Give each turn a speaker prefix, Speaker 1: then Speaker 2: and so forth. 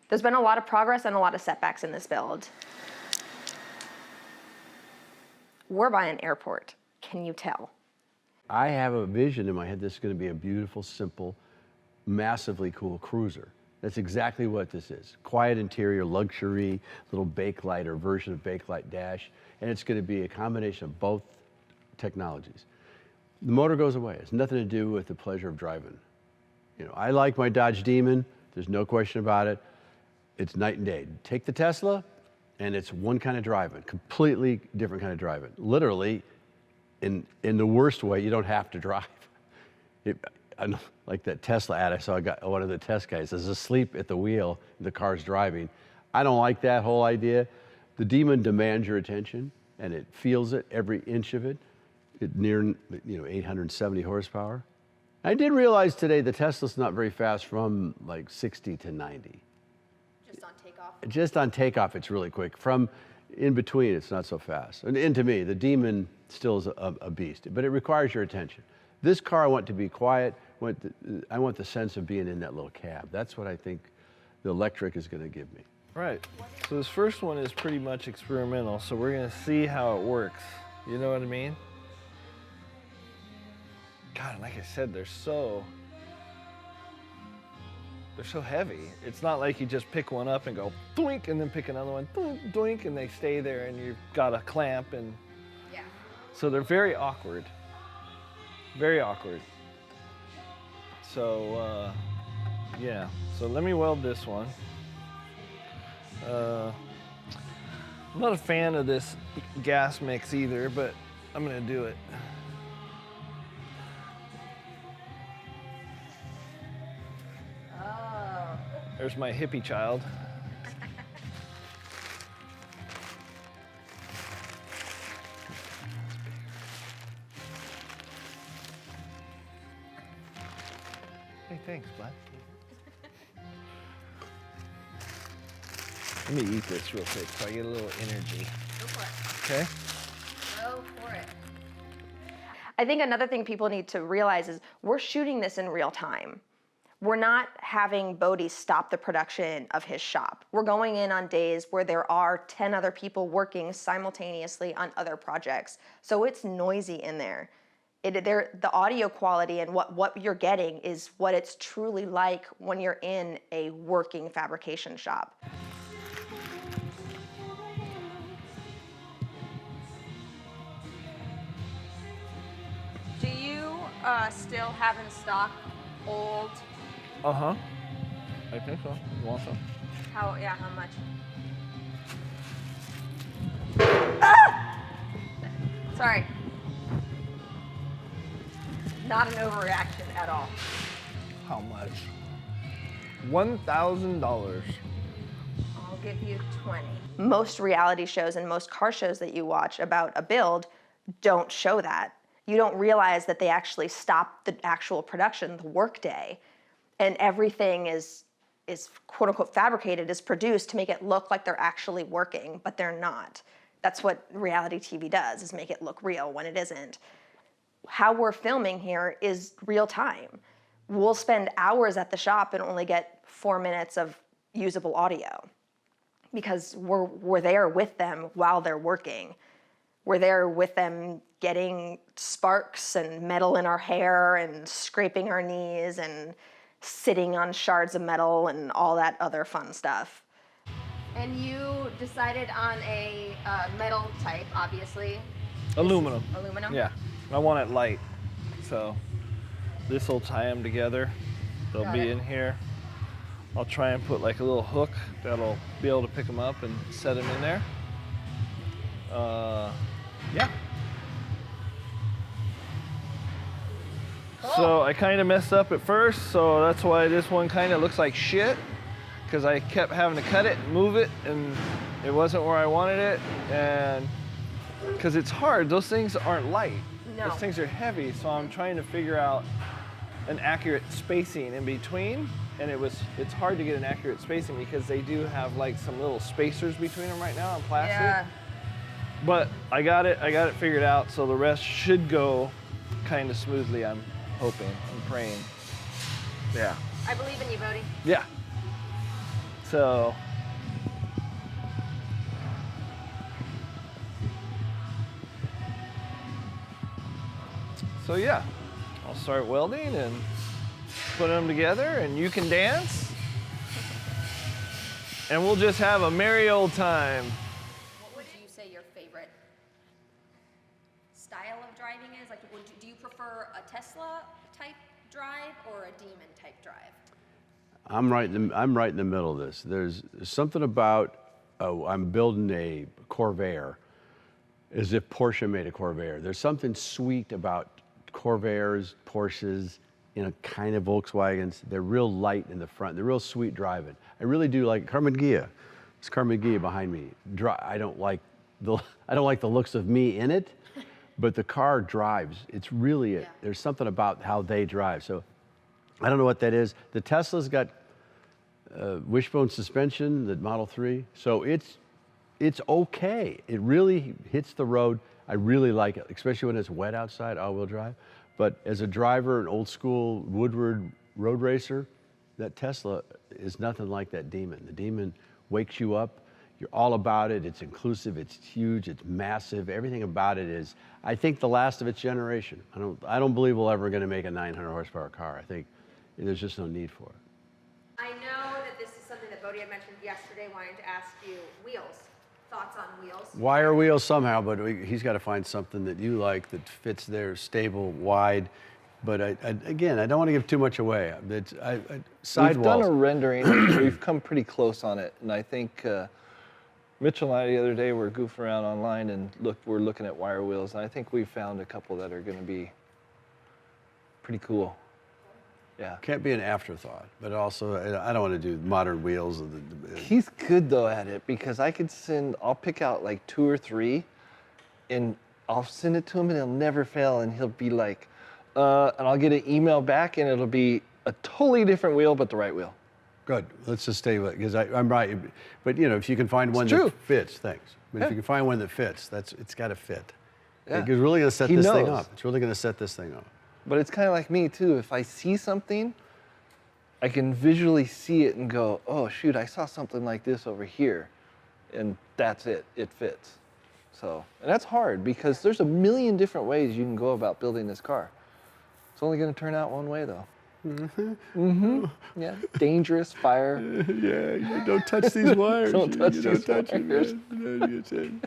Speaker 1: There's been a lot of progress and a lot of setbacks in this build. We're by an airport. Can you tell?
Speaker 2: I have a vision in my head. This is going to be a beautiful, simple, massively cool cruiser. That's exactly what this is. Quiet interior, luxury, little Bakelite or version of Bakelite dash. And it's going to be a combination of both technologies. The motor goes away. It's nothing to do with the pleasure of driving. You know, I like my Dodge Demon. There's no question about it. It's night and day. Take the Tesla, and it's one kind of driving, completely different kind of driving. Literally, in the worst way, you don't have to drive. Like that Tesla ad I saw, one of the test guys is asleep at the wheel, and the car's driving. I don't like that whole idea. The Demon demands your attention, and it feels it, every inch of it. It near 870 horsepower. I did realize today the Tesla's not very fast from like 60 to 90.
Speaker 1: Just on takeoff?
Speaker 2: Just on takeoff, it's really quick. From in between, it's not so fast. And to me, the Demon still is a beast, but it requires your attention. This car, I want to be quiet. I want the sense of being in that little cab. That's what I think the electric is going to give me.
Speaker 3: Right. So this first one is pretty much experimental, so we're going to see how it works. You know what I mean? God, like I said, they're so heavy. It's not like you just pick one up and go doink, and then pick another one, doink, doink, and they stay there, and you've got a clamp, and yeah. So they're very awkward. Very awkward. So, yeah. So let me weld this one. I'm not a fan of this gas mix either, but I'm gonna do it.
Speaker 1: Oh.
Speaker 3: There's my hippie child. Hey, thanks, bud. Let me eat this real quick so I get a little energy.
Speaker 1: Go for it.
Speaker 3: Okay?
Speaker 1: Go for it. I think another thing people need to realize is we're shooting this in real time. We're not having Bodie stop the production of his shop. We're going in on days where there are 10 other people working simultaneously on other projects. So it's noisy in there. The audio quality and what you're getting is what it's truly like when you're in a working fabrication shop. Do you still have in stock old?
Speaker 3: Uh-huh. I think so. You want some?
Speaker 1: How much? Ah! Sorry. Not an overreaction at all.
Speaker 3: How much? $1,000.
Speaker 1: I'll give you 20. Most reality shows and most car shows that you watch about a build don't show that. You don't realize that they actually stop the actual production, the workday, and everything is quote unquote fabricated, is produced to make it look like they're actually working, but they're not. That's what reality TV does, is make it look real when it isn't. How we're filming here is real time. We'll spend hours at the shop and only get 4 minutes of usable audio because we're there with them while they're working. We're there with them getting sparks and metal in our hair and scraping our knees and sitting on shards of metal and all that other fun stuff. And you decided on a metal type, obviously.
Speaker 3: Aluminum.
Speaker 1: Aluminum?
Speaker 3: Yeah. I want it light. So this will tie them together. They'll be in here. I'll try and put like a little hook that'll be able to pick them up and set them in there. Yeah. Cool. So I kind of messed up at first, so that's why this one kind of looks like shit, because I kept having to cut it and move it, and it wasn't where I wanted it, and because it's hard, those things aren't light.
Speaker 1: No.
Speaker 3: Those things are heavy, so I'm trying to figure out an accurate spacing in between, and it's hard to get an accurate spacing because they do have like some little spacers between them right now on plastic.
Speaker 1: Yeah.
Speaker 3: But I got it figured out, so the rest should go kind of smoothly, I'm hoping, I'm praying. Yeah.
Speaker 1: I believe in you, Bodie.
Speaker 3: Yeah. So, yeah, I'll start welding and put them together, and you can dance, and we'll just have a merry old time.
Speaker 1: What would you say your favorite style of driving is? Like, do you prefer a Tesla type drive or a Demon type drive?
Speaker 2: I'm right in the middle of this. There's something about, I'm building a Corvair as if Porsche made a Corvair. There's something sweet about Corvairs, Porsches, kind of Volkswagens. They're real light in the front. They're real sweet driving. I really do like Carmen Ghia. It's Carmen Ghia behind me. I don't like the looks of me in it, but the car drives. It's really there's something about how they drive. So I don't know what that is. The Tesla's got wishbone suspension, the Model 3. So it's okay. It really hits the road. I really like it, especially when it's wet outside, all-wheel drive. But as a driver, an old-school Woodward road racer, that Tesla is nothing like that Demon. The Demon wakes you up. You're all about it. It's inclusive. It's huge. It's massive. Everything about it is, I think, the last of its generation. I don't believe we're ever going to make a 900 horsepower car. I think there's just no need for it.
Speaker 1: I know that this is something that Bodie had mentioned yesterday, wanting to ask you wheels. Thoughts on wheels?
Speaker 2: Wire wheels somehow, but he's got to find something that you like that fits there, stable, wide. But again, I don't want to give too much away. Sidewalls.
Speaker 3: We've done a rendering. We've come pretty close on it, and I think Mitchell and I the other day were goofing around online and we're looking at wire wheels, and I think we found a couple that are going to be pretty cool. Yeah.
Speaker 2: Can't be an afterthought, but also I don't want to do modern wheels.
Speaker 3: He's good though at it because I'll pick out like 2 or 3 and I'll send it to him and it'll never fail, and he'll be like, and I'll get an email back and it'll be a totally different wheel, but the right wheel.
Speaker 2: Good. Let's just stay with it because I'm right. But if you can find one that fits, thanks. But if you can find one that fits, it's got to fit.
Speaker 3: Yeah.
Speaker 2: It's really going to set this thing up. It's really going to set this thing up.
Speaker 3: But it's kind of like me too. If I see something, I can visually see it and go, oh shoot, I saw something like this over here. And that's it, it fits. So, and that's hard because there's a million different ways you can go about building this car. It's only gonna turn out one way though. Yeah, dangerous, fire.
Speaker 2: Yeah, don't touch these wires.
Speaker 3: Don't touch these wires.
Speaker 2: Them, man.